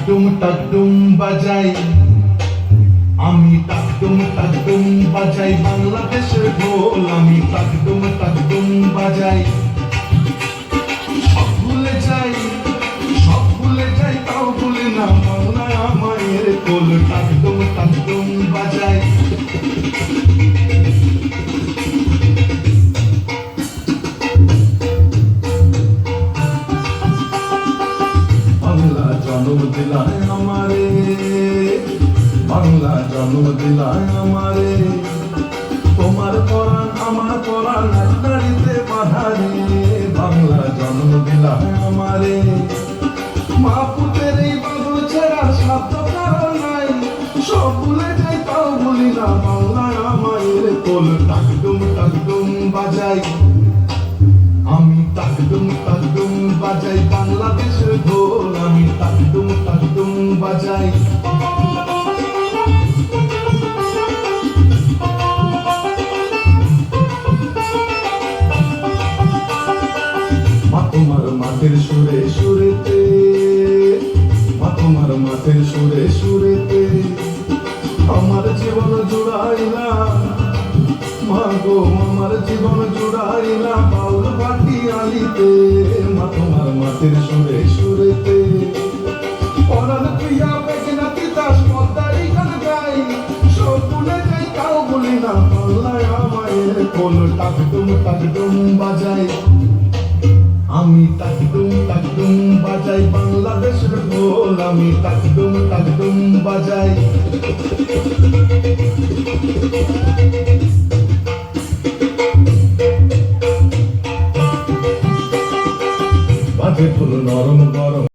টাকডুম বাজাই, আমি টাকডুম বাজাই বাংলাদেশের ঢোল। আমি টাকডুম বাজাই, সব ভুলে যাই, সব ভুলে যাই, তাও ভুলি না বাংলা মায়ের কোল। টাকডুম বাজাই। বাংলা জন্ম দিলায় আমারে, বাংলা জন্ম দিলায় আমারে, তোমার পরাণ আমার পরাণ এক নাড়িতে বাঁধারে। বাংলা জন্ম দিলায় আমারে, মা পুতের এই বাঁধন ছেড়ার সাধ্য কারণ নাই, সব ভুলে যাই তাও ভুলি না বাংলা মায়ের কোল। টাকডুম বাজাই, আমি টাকডুম বাজাই বাংলাদেশের ঢোল। আমি টাকডুম বাজাই। মা তোমার মাঠের সুরে সুরেতে, মা তোমার মাঠের সুরে সুরেতে আমার জীবন জুড়াইলাম। মা গো আমার জীবন জুড়াইলাম বাউল বাটি আলিতে। মা তোমার মাঠের সুরে সুরেতে পরাণ প্রিয়া বেগনা তিতাস পদ্মারি গান গাই, সব ভুলে যাই তাও বলি না বাংলায় আমায়ের কোল। টাকডুম বাজাই, আমি টাকডুম বাজাই বাংলাদেশের ঢোল। আমি টাকডুম বাজাই। বাজে ঢোল নরম গরম।